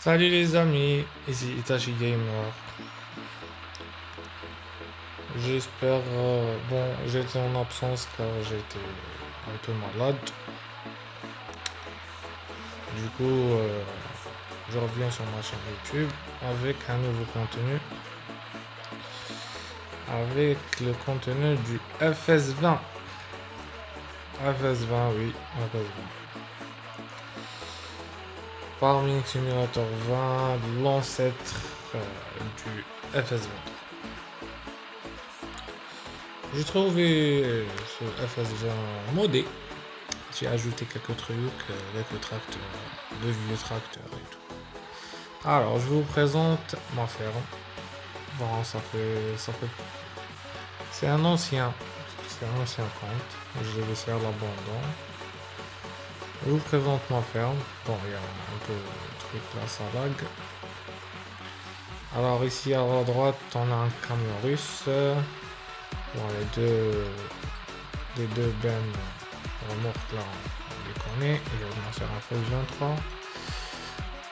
Salut les amis, ici Itachi Gamer. J'espère. Bon, j'étais en absence car j'étais un peu malade. Du coup, je reviens sur ma chaîne YouTube avec un nouveau contenu. Avec le contenu du FS20. FS20, oui, FS20. Farming Simulator 20, l'ancêtre du FS20. J'ai trouvé ce FS20 modé. J'ai ajouté quelques trucs, quelques tracteurs, de vieux tracteurs et tout. Alors, je vous présente ma ferme. Bon, c'est un ancien compte. Je vais faire l'abandon. Je vous présente ma ferme. Bon, il y a un peu de truc là, ça lag. Alors ici à la droite, on a un camion russe. Bon, les deux bennes remorques là, on les connaît. Il y a bien sûr un FS 23.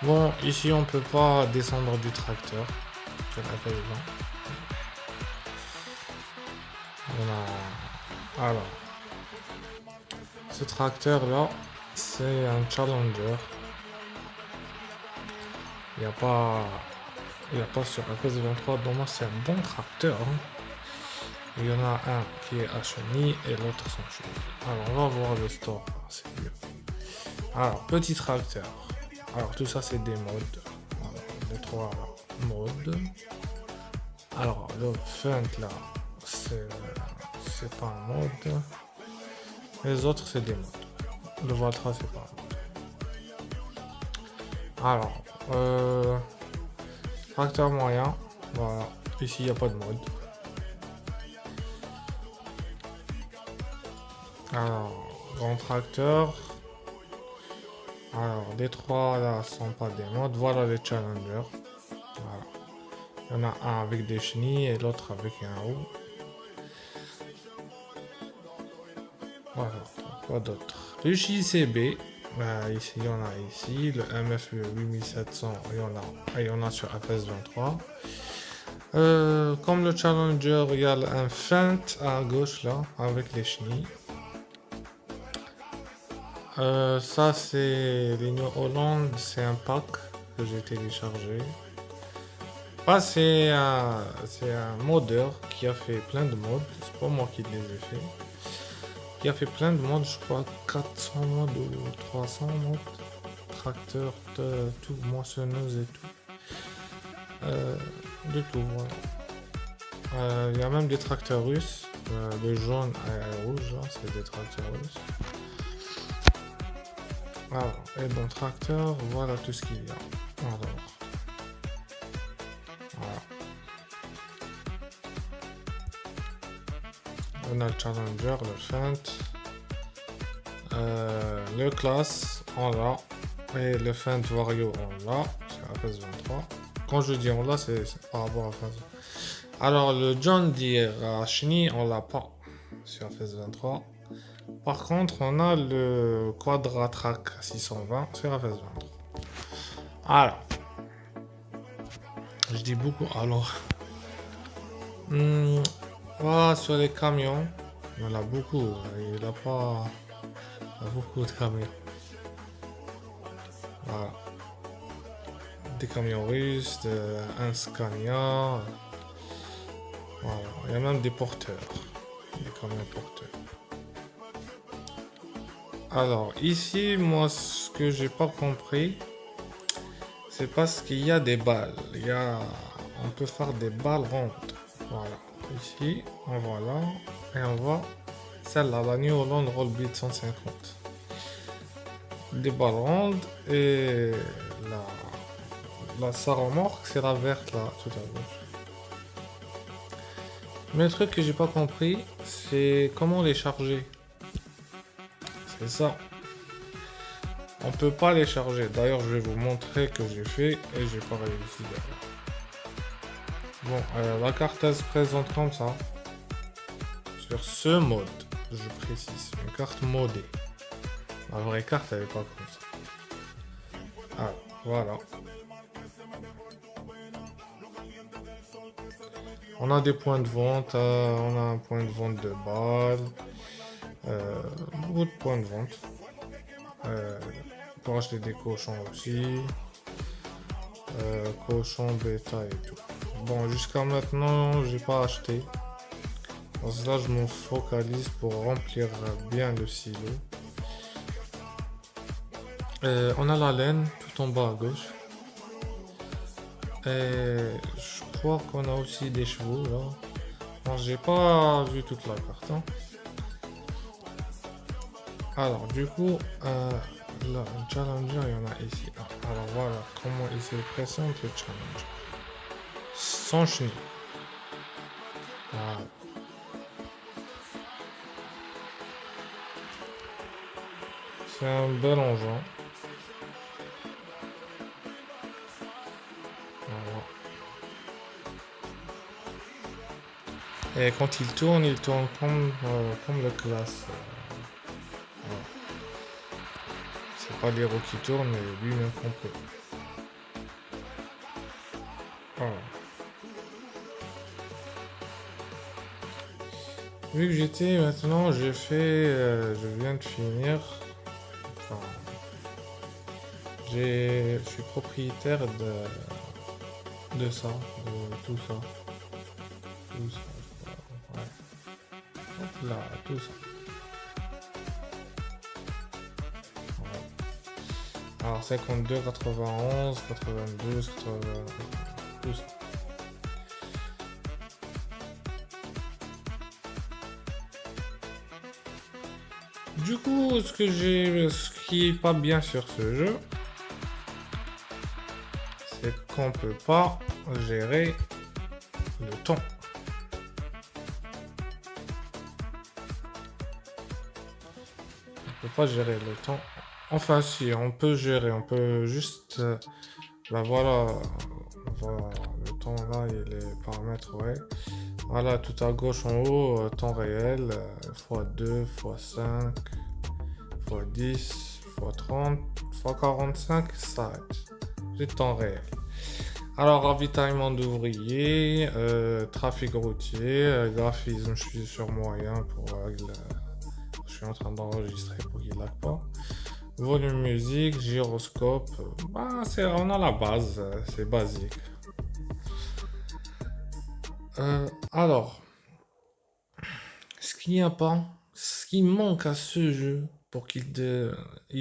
Bon, ici on peut pas descendre du tracteur sur la FS 20. Alors, ce tracteur là, c'est un Challenger. Il n'y a pas sur la FS 23. Bon, moi c'est un bon tracteur. Il y en a un qui est à chenille et l'autre sans chenille. Alors on va voir le store, c'est mieux. Alors petit tracteur. Alors tout ça c'est des modes. Alors, les trois modes. Alors le Funk là, c'est pas un mode. Les autres c'est des modes. Le Valtra c'est pas un mode. Alors tracteur moyen. Voilà. Ici il n'y a pas de mode. Alors, grand tracteur. Alors, les trois là sont pas des modes. Voilà les challengers. Voilà. Il y en a un avec des chenilles et l'autre avec un haut. Voilà, quoi d'autre. Le JCB. Ici, il y en a ici. Le MF 8700, il y en a sur FS23. Comme le challenger, il y a un feint à gauche là, avec les chenilles. Ça c'est les New Holland, c'est un pack que j'ai téléchargé. C'est un modeur qui a fait plein de modes, c'est pas moi qui les ai fait. Qui a fait plein de modes, je crois 400 modes ou 300 modes. Tracteur, tout, moissonneuse et tout. De tout, voilà. Il y a même des tracteurs russes. Le jaune et le rouge, là, c'est des tracteurs russes. Alors, et dans le tracteur, voilà tout ce qu'il y a. Alors, voilà. On a le Challenger, le Feint, le Class, on l'a, et le Feint Vario, on l'a, c'est FS23. Quand je dis on l'a, c'est par rapport à FS23. Alors, le John Deere à chenille, on l'a pas sur FS23. Par contre, on a le Quadratrack 620 sur FS23. Alors, je dis beaucoup. Alors, voilà, sur les camions, il y en a beaucoup. Il n'y a pas beaucoup de camions. Voilà. Des camions russes, un Scania. Voilà. Il y a même des porteurs. Des camions porteurs. Alors, ici, moi, ce que j'ai pas compris, c'est parce qu'il y a des balles. On peut faire des balles rondes. Voilà. Ici, on voit là. Et on voit celle-là, la New Holland Rollbeat 150. Des balles rondes. Et sa remorque, c'est la verte là, tout à gauche. Mais le truc que j'ai pas compris, c'est comment les charger. C'est ça. On peut pas les charger. D'ailleurs, je vais vous montrer que j'ai fait et j'ai pas réussi. Bon, la carte elle se présente comme ça. Sur ce mode, je précise, une carte modée. La vraie carte elle est pas comme ça. Ah, voilà. On a des points de vente, on a un point de vente de balles, beaucoup de points de vente. Euh, pour acheter des cochons aussi, cochons, bêta et tout. Bon, jusqu'à maintenant, j'ai pas acheté. Parce que là, je me focalise pour remplir bien le silo. On a la laine tout en bas à gauche. Et je crois qu'on a aussi des chevaux là. Bon, j'ai pas vu toute la carte, hein. Alors, du coup, là, un challenger, il y en a ici. Ah, alors voilà comment il se présente le challenger. Sans chenille. Voilà. C'est un bel engin. Voilà. Et quand il tourne comme le classe. Voilà. C'est pas les roues qui tournent, mais lui-même complet. Voilà. Vu que j'étais maintenant, je viens de finir. Enfin, je suis propriétaire de ça, de tout ça, tout ça. Ouais. Hop là, tout ça. Voilà. Alors 52, 91, 92, 80, tout ça. Du coup, ce qui est pas bien sur ce jeu, c'est qu'on peut pas gérer le temps. On peut pas gérer le temps. Enfin, si, on peut gérer, on peut juste, bah voilà, voilà, le temps là, et les paramètres, ouais. Voilà, tout à gauche en haut, temps réel, x2, x5, x10, x30, x45, ça arrête. J'ai temps réel. Alors, ravitaillement d'ouvriers, trafic routier, graphisme, je suis sur moyen je suis en train d'enregistrer pour qu'il lag pas. Volume musique, gyroscope, bah, on a la base, c'est basique. Alors, ce qui manque à ce jeu pour il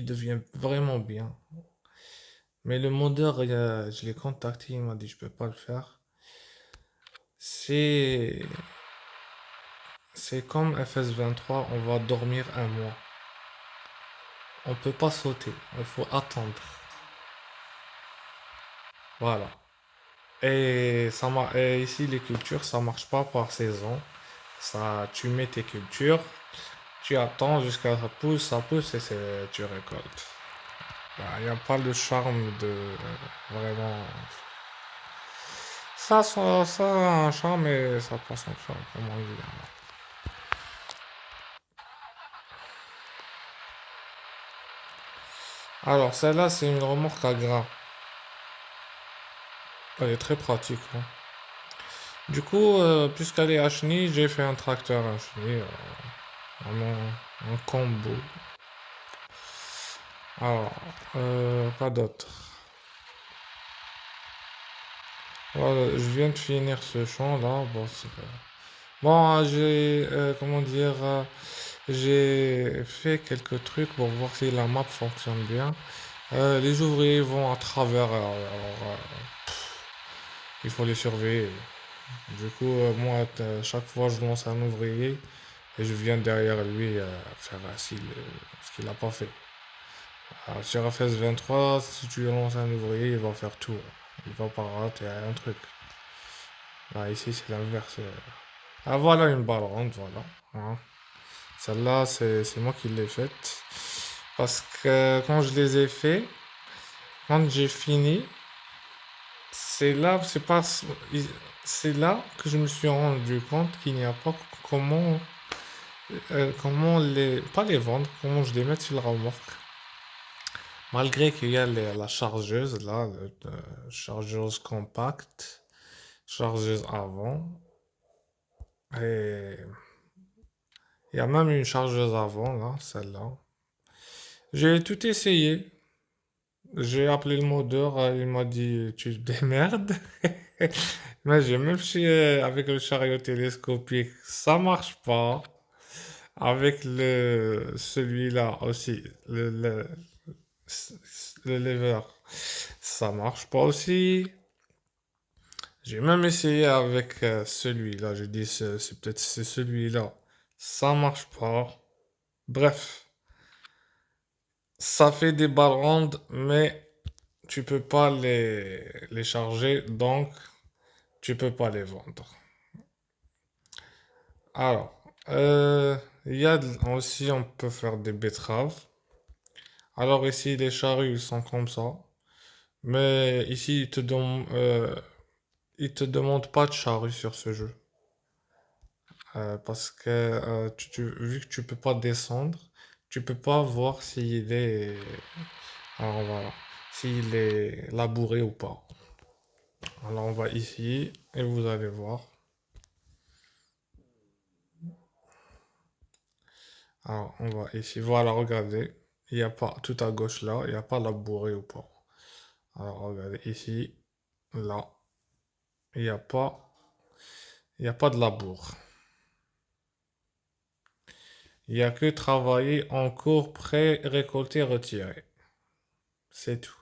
devienne vraiment bien. Mais le modeur, je l'ai contacté, il m'a dit je peux pas le faire. C'est c'est comme FS23, on va dormir un mois. On peut pas sauter, il faut attendre. Voilà. Et ici les cultures, ça marche pas par saison. Ça, tu mets tes cultures, tu attends jusqu'à ça pousse et tu récoltes. Il n'y a pas le charme de vraiment. Ça a un charme et ça passe son charme, comme on dit. Alors, celle-là, c'est une remorque à grains. Elle est très pratique, hein. Du coup, puisqu'elle est à chenille, j'ai fait un tracteur à chenille. Un combo. Alors, quoi d'autre? Voilà, je viens de finir ce champ là. Bon, comment dire, j'ai fait quelques trucs pour voir si la map fonctionne bien. Les ouvriers vont à travers, il faut les surveiller. Du coup, moi, chaque fois, je lance un ouvrier et je viens derrière lui faire ce qu'il n'a pas fait. Sur FS23, si tu lances un ouvrier, il va faire tout. Il va pas rater un truc. Là, ici, c'est l'inverse. Ah, voilà une balle ronde, voilà. Hein. Celle-là, c'est moi qui l'ai faite. Parce que quand je les ai fait, quand j'ai fini, c'est là, c'est pas, c'est là que je me suis rendu compte qu'il n'y a pas comment pas les vendre, comment je les mets sur la remorque. Malgré qu'il y a la chargeuse, là, chargeuse compacte, chargeuse avant. Et il y a même une chargeuse avant, là, celle-là. J'ai tout essayé. J'ai appelé le modeur, il m'a dit tu te démerdes. Mais j'ai même fait avec le chariot télescopique, ça marche pas. Avec celui-là aussi, le lever, ça marche pas aussi. J'ai même essayé avec celui-là, j'ai dit c'est peut-être c'est celui-là, ça marche pas. Bref, ça fait des balles rondes, mais tu peux pas les charger, donc tu peux pas les vendre. Alors, il y a aussi, on peut faire des betteraves. Alors ici, les charrues, ils sont comme ça. Mais ici, ils te demandent pas de charrue sur ce jeu. Parce que vu que tu peux pas descendre, tu peux pas voir s'il est, alors voilà, s'il est labouré ou pas. Alors on va ici et vous allez voir. Alors on va ici, voilà, regardez. Il n'y a pas, tout à gauche là, il n'y a pas labouré ou pas. Alors regardez ici, là, il n'y a pas, il n'y a pas de labour. Il n'y a que travailler en cours, prêt, récolter, retirer. C'est tout.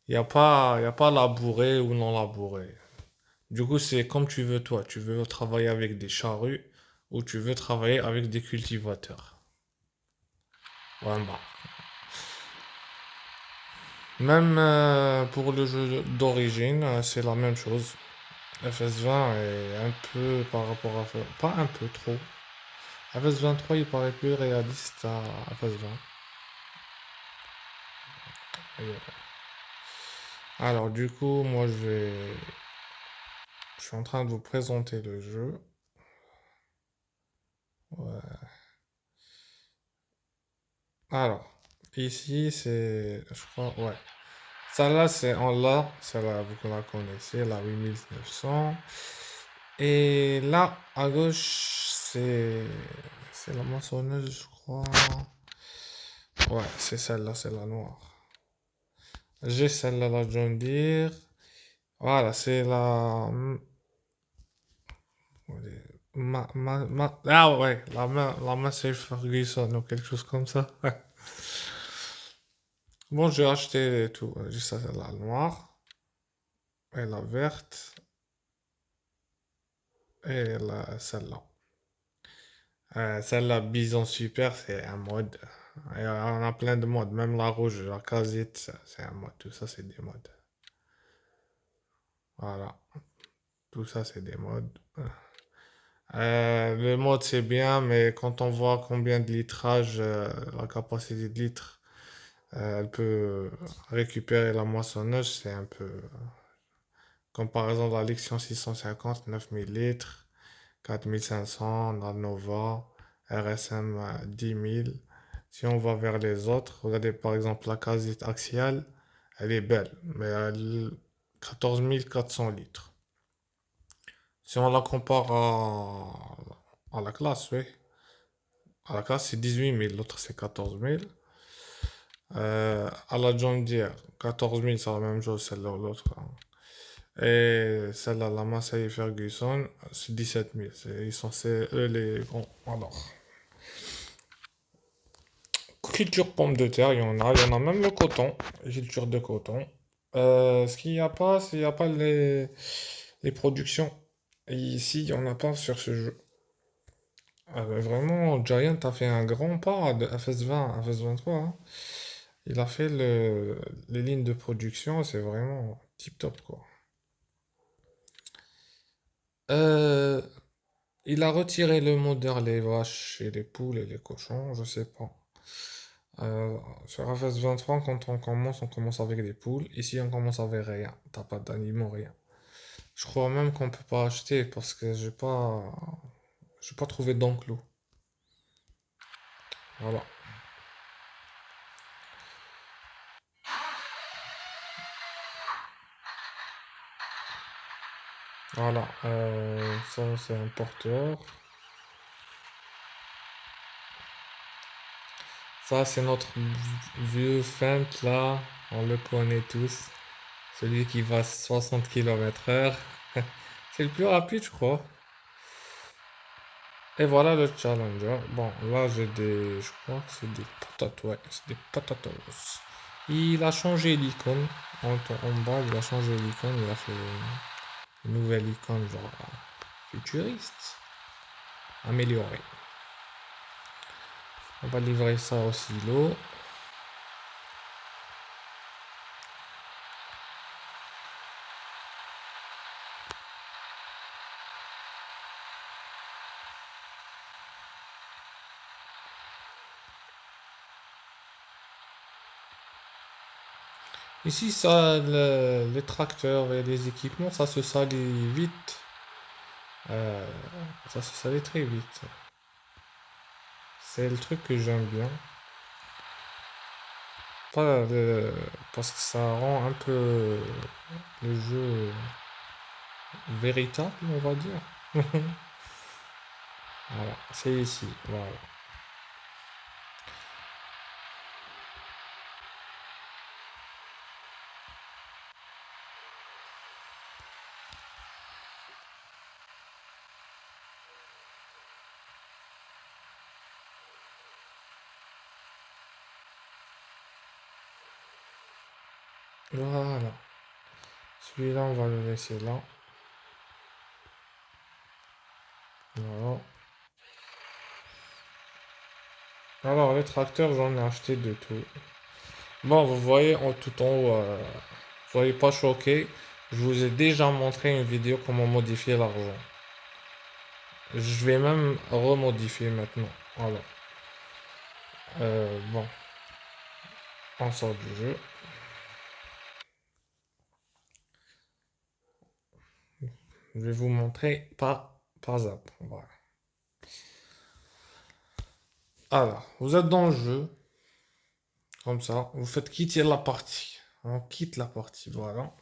Il y a pas labouré ou non labouré. Du coup, c'est comme tu veux toi. Tu veux travailler avec des charrues ou tu veux travailler avec des cultivateurs. Voilà. Même pour le jeu d'origine, c'est la même chose. FS20 est un peu par rapport à... Pas un peu, trop. FS23, il paraît plus réaliste à FS20. Alors, du coup, moi, je suis en train de vous présenter le jeu. Ouais. Alors, ici, c'est... Je crois, ouais. Celle-là, c'est en là. Celle-là, vous la connaissez, la 8900. Et là, à gauche, c'est la moissonneuse, je crois. Ouais, c'est celle-là, c'est la noire. J'ai celle-là, la John Deere. Voilà, c'est la... Ah ouais, la Massey Ferguson ou quelque chose comme ça. Bon, j'ai acheté tout. J'ai celle-là, la noire. Et la verte. Et celle-là. Celle-là, Bison Super, c'est un mode. Et on a plein de modes. Même la rouge, la casette, c'est un mode. Tout ça, c'est des modes. Voilà. Tout ça, c'est des modes. Le mode, c'est bien, mais quand on voit combien de litrage, la capacité de litres, elle peut récupérer la moissonneuse, c'est un peu... Comme par exemple la Lexion 650, 9000 litres, 4500, la Nova, RSM 10 000. Si on va vers les autres, regardez par exemple la casette axiale, elle est belle, mais elle 14 400 litres. Si on la compare à la classe, oui. À la classe, c'est 18 000, l'autre c'est 14 000. À la John Deere, 14 000, c'est la même chose, celle-là ou l'autre, hein. Et celle-là, la Massey Ferguson, c'est 17 000. C'est eux les grands. Alors, culture pomme de terre, il y en a même le coton, culture de coton. Ce qu'il n'y a pas, c'est qu'il n'y a pas les productions. Et ici, il n'y en a pas sur ce jeu. Vraiment, Giant a fait un grand pas de FS20 à FS23, hein. Il a fait les lignes de production, c'est vraiment tip top quoi. Euh, il a retiré le modeur les vaches et les poules et les cochons, je sais pas. Sur FS23, quand on commence avec des poules. Ici, on commence avec rien. T'as pas d'animaux, rien. Je crois même qu'on peut pas acheter parce que j'ai pas trouvé d'enclos. Voilà. Voilà, ça c'est un porteur. Ça c'est notre vieux Fent là, on le connaît tous. Celui qui va 60 km/h. C'est le plus rapide, je crois. Et voilà le Challenger. Bon, là j'ai des. Je crois que c'est des patates, ouais, c'est des patatos. Il a changé l'icône. En bas, il a changé l'icône. Il a fait une nouvelle icône, genre futuriste. Améliorée. On va livrer ça au silo. Ici, ça, les tracteurs et les équipements, ça se salit vite. Euh, Ça se salit très vite. C'est le truc que j'aime bien. Pas parce que ça rend un peu le jeu véritable, on va dire. Voilà, c'est ici. Voilà. Voilà. Celui-là, on va le laisser là. Voilà. Alors, les tracteurs, j'en ai acheté de tout. Bon, vous voyez tout en haut, soyez pas choqués. Je vous ai déjà montré une vidéo comment modifier l'argent. Je vais même remodifier maintenant. Voilà. Bon, on sort du jeu. Je vais vous montrer pas zap. Voilà. Alors, vous êtes dans le jeu, comme ça. Vous faites quitter la partie. On quitte la partie, voilà.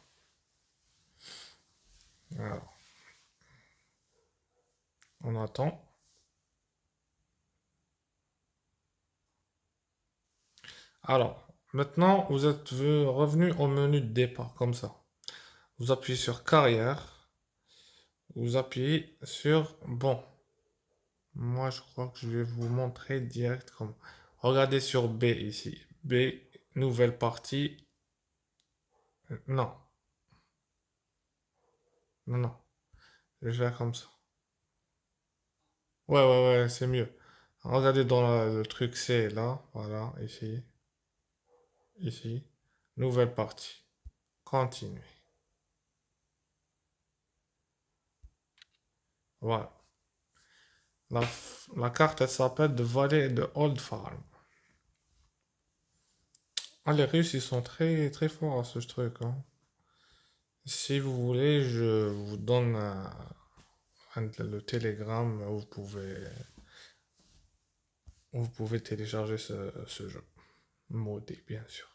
Alors, on attend. Alors, maintenant, vous êtes revenu au menu de départ, comme ça. Vous appuyez sur carrière. Vous appuyez sur bon. Moi, je crois que je vais vous montrer direct comme. Regardez sur B ici. B, nouvelle partie. Non, non, non. Je vais faire comme ça. Ouais, ouais, ouais, c'est mieux. Regardez dans le truc C là. Voilà, ici. Ici. Nouvelle partie. Continuer. Voilà. La carte, elle s'appelle The Valley de Old Farm. Ah, les Russes, ils sont très, très forts à ce truc, hein. Si vous voulez, je vous donne le Telegram où vous pouvez télécharger ce jeu. Modé, bien sûr.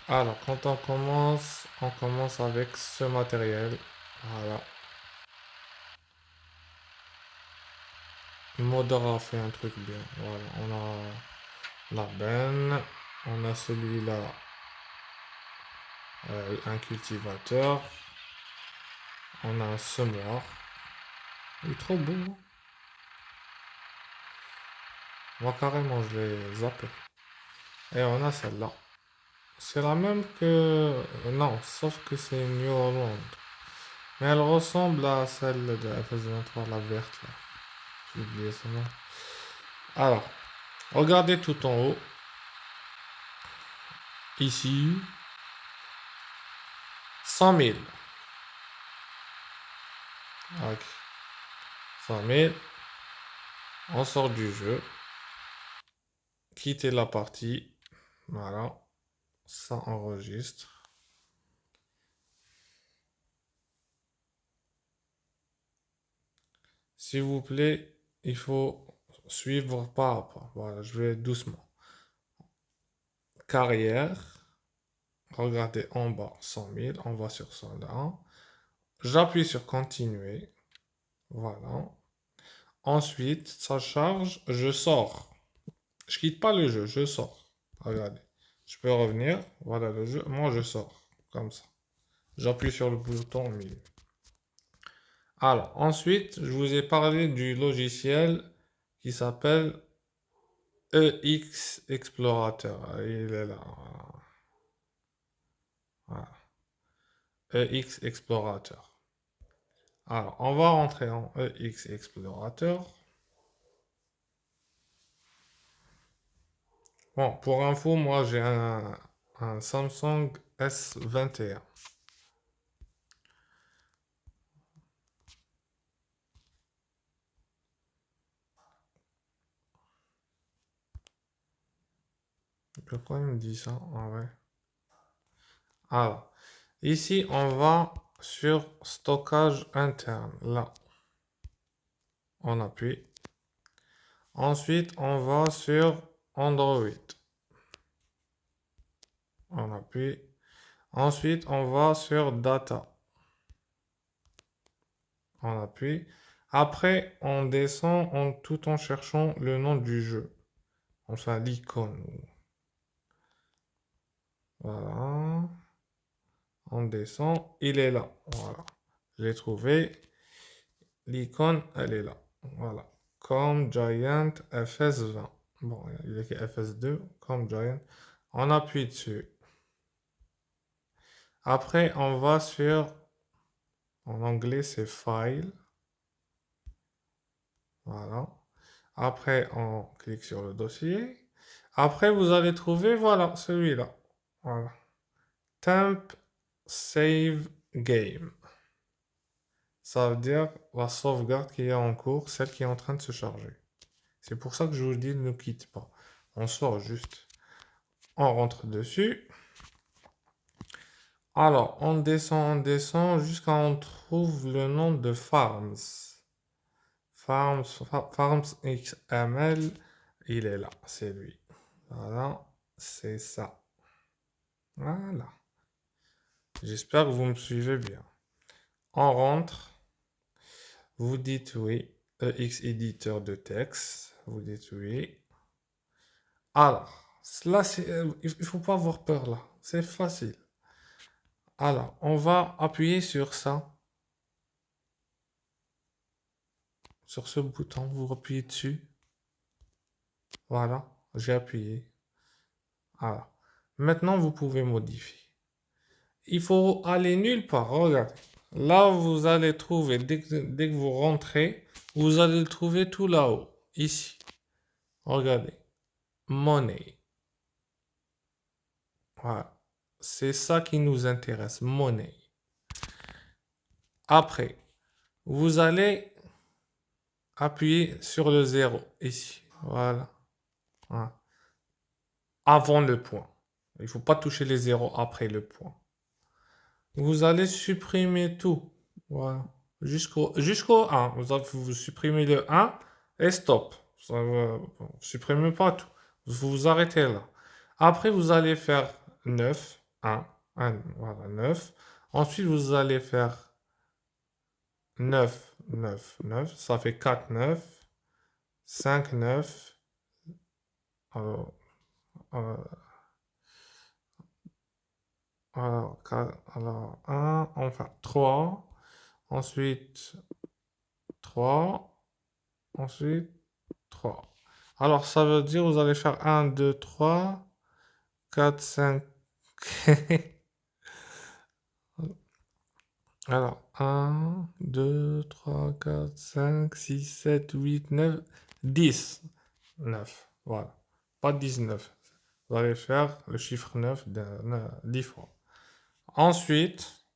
Alors, quand on commence avec ce matériel. Voilà. Modder a fait un truc bien. Voilà. On a la benne. On a celui-là, un cultivateur. On a un semoir. Il est trop beau, hein. Moi, carrément, je l'ai zappé. Et on a celle-là. C'est la même que. Non, sauf que c'est New Holland. Mais elle ressemble à celle de FS23, la verte là. J'ai oublié son nom. Alors, regardez tout en haut. Ici, 100 000. Ok. 100 000. On sort du jeu. Quittez la partie. Voilà. Ça enregistre. S'il vous plaît, il faut suivre pas à pas. Voilà, je vais doucement. Carrière, regardez en bas, 100 000, on va sur 101. J'appuie sur continuer. Voilà. Ensuite, ça charge, je sors. Je quitte pas le jeu, je sors. Regardez. Je peux revenir. Voilà le jeu. Moi, je sors. Comme ça. J'appuie sur le bouton au milieu. Alors, ensuite, je vous ai parlé du logiciel qui s'appelle EX Explorateur. Il est là. Voilà. EX Explorateur. Alors, on va rentrer en EX Explorateur. Bon, pour info, moi j'ai un Samsung S21. Pourquoi il me dit ça? Ah ouais. Alors, ici on va sur stockage interne. Là, on appuie. Ensuite, on va sur Android. On appuie. Ensuite, on va sur Data. On appuie. Après, on descend tout en cherchant le nom du jeu. Enfin, l'icône. Voilà. On descend. Il est là. Voilà. Je l'ai trouvé. L'icône, elle est là. Voilà. Comme Giant FS20. Bon, il est écrit FS2. Comme Giant. On appuie dessus. Après, on va sur... En anglais, c'est File. Voilà. Après, on clique sur le dossier. Après, vous allez trouver, voilà, celui-là. Voilà. Temp Save Game. Ça veut dire la sauvegarde qui est en cours, celle qui est en train de se charger. C'est pour ça que je vous dis ne quitte pas. On sort juste. On rentre dessus. Alors, on descend jusqu'à on trouve le nom de Farms. Farms XML, il est là, c'est lui. Voilà, c'est ça. Voilà. J'espère que vous me suivez bien. On rentre. Vous dites oui. EX éditeur de texte. Vous dites oui. Alors, là, il ne faut pas avoir peur là. C'est facile. Alors, on va appuyer sur ça. Sur ce bouton, vous appuyez dessus. Voilà, j'ai appuyé. Voilà. Maintenant, vous pouvez modifier. Il faut aller nulle part. Regardez. Là, vous allez trouver, dès que vous rentrez, vous allez le trouver tout là-haut. Ici. Regardez. Monnaie. Voilà. C'est ça qui nous intéresse. Monnaie. Après, vous allez appuyer sur le 0. Ici. Voilà. Voilà. Avant le point. Il ne faut pas toucher les zéros après le point. Vous allez supprimer tout. Voilà. Jusqu'au 1. Vous supprimez le 1 et stop. Vous supprimez pas tout. Vous vous arrêtez là. Après, vous allez faire 9. 1. Voilà, 9. Ensuite, vous allez faire 9, 9, 9. Ça fait 4, 9. 5, 9. Alors, euh, alors 1, enfin 3. Ensuite, 3. Ensuite, 3. Alors, ça veut dire vous allez faire 1, 2, 3, 4, 5. Alors, 1, 2, 3, 4, 5, 6, 7, 8, 9, 10. 9. Voilà. Pas 19. Vous allez faire le chiffre 9 10 fois. Ensuite,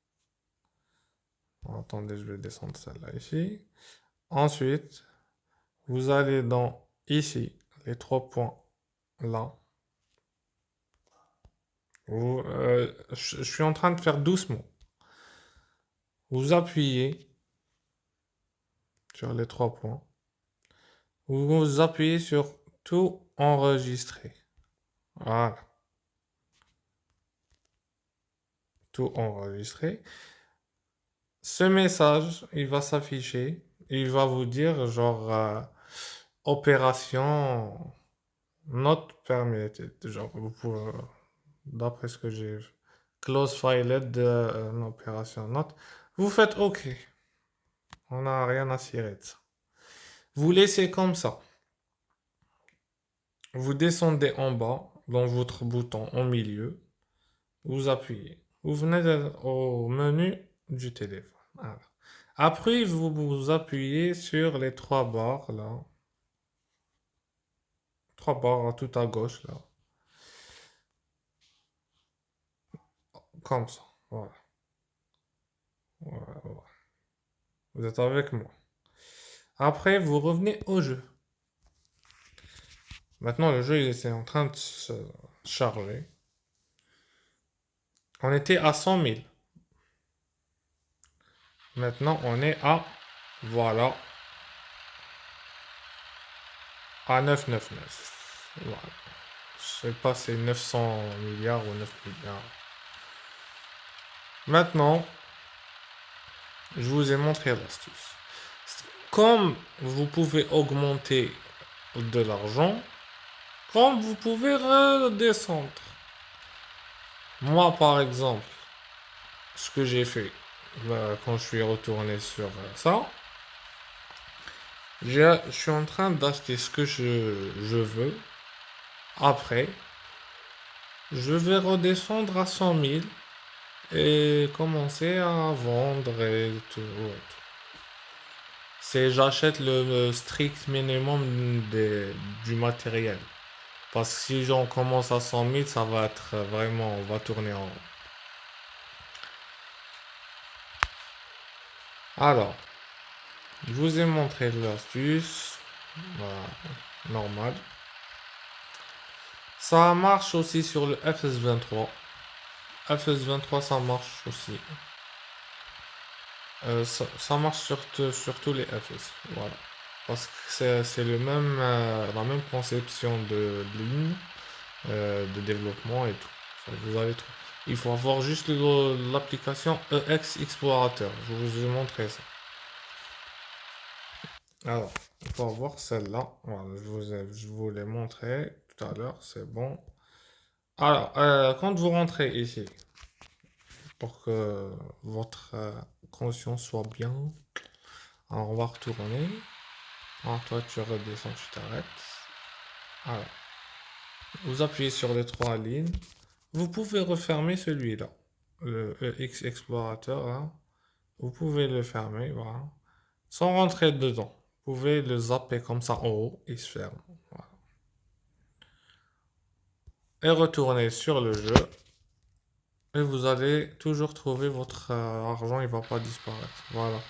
attendez, je vais descendre celle-là ici. Ensuite, vous allez dans ici, les 3 points là. Je suis en train de faire doucement. Vous appuyez sur les 3 points. Vous appuyez sur tout enregistrer. Voilà, tout enregistrer. Ce message, il va s'afficher. Il va vous dire genre opération not permitted. Genre, vous pouvez, d'après ce que j'ai vu. Close filed opération not. Vous faites OK. On n'a rien à cirer de ça. Vous laissez comme ça. Vous descendez en bas dans votre bouton au milieu. Vous appuyez. Vous venez au menu du téléphone. Voilà. Après, vous appuyez sur les trois barres là. Trois barres tout à gauche là. Comme ça. Voilà. Voilà, voilà. Vous êtes avec moi. Après, vous revenez au jeu. Maintenant, le jeu il est en train de se charger. On était à 100 000. Maintenant, on est à, voilà, à 999. Voilà. Je sais pas si c'est 900 milliards ou 9 milliards. Maintenant, je vous ai montré l'astuce. Comme vous pouvez augmenter de l'argent, comme vous pouvez redescendre. Moi, par exemple, ce que j'ai fait quand je suis retourné sur ça, je suis en train d'acheter ce que je veux. Après, je vais redescendre à 100 000 et commencer à vendre et tout. C'est j'achète le strict minimum du matériel. Parce que si on commence à 100 000, ça va être vraiment, on va tourner en rond. Alors, je vous ai montré l'astuce. Voilà, normal. Ça marche aussi sur le FS23. FS23, ça marche aussi. Ça marche sur tous les FS. Voilà. Parce que c'est la même conception de ligne, de développement et tout. Ça, vous allez trouver. Il faut avoir juste l'application EX Explorateur. Je vous ai montré ça. Alors, il faut avoir celle-là. Voilà, je vous l'ai montré tout à l'heure. C'est bon. Alors, quand vous rentrez ici, pour que votre conscience soit bien, alors on va retourner. Alors, toi, tu redescends, tu t'arrêtes. Alors, vous appuyez sur les trois lignes. Vous pouvez refermer celui-là, le EX Explorateur, là. Vous pouvez le fermer, voilà. Sans rentrer dedans. Vous pouvez le zapper comme ça en haut, il se ferme. Voilà. Et retourner sur le jeu. Et vous allez toujours trouver votre argent, il va pas disparaître. Voilà.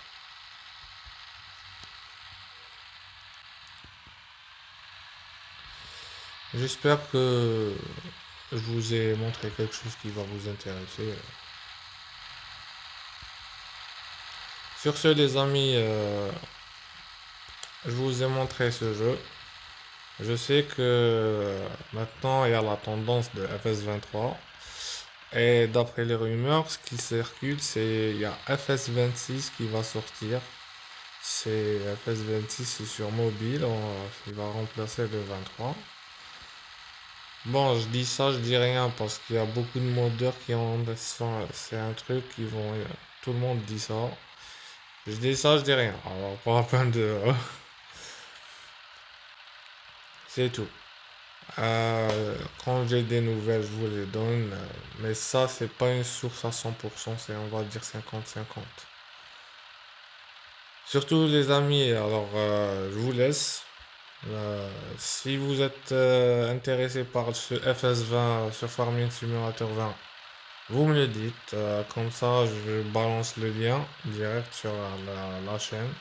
J'espère que je vous ai montré quelque chose qui va vous intéresser. Sur ce, les amis, je vous ai montré ce jeu. Je sais que maintenant il y a la tendance de FS23. Et d'après les rumeurs, ce qui circule, c'est il y a FS26 qui va sortir. C'est FS26 sur mobile, il va remplacer le 23. Bon, je dis ça, je dis rien parce qu'il y a beaucoup de modeurs qui ont ça. C'est un truc qui vont. Tout le monde dit ça. Je dis ça, je dis rien. Alors, pas la peine de. C'est tout. Quand j'ai des nouvelles, je vous les donne. Mais ça, c'est pas une source à 100%, c'est on va dire 50-50. Surtout les amis, alors je vous laisse. Si vous êtes intéressé par ce FS20 sur Farming Simulator 20, vous me le dites. Comme ça, je balance le lien direct sur la chaîne.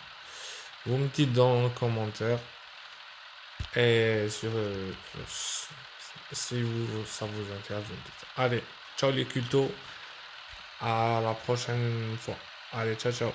Vous me dites dans le commentaire. Et si ça vous intéresse, vous me dites. Allez, ciao les cultos. À la prochaine fois. Allez, ciao, ciao.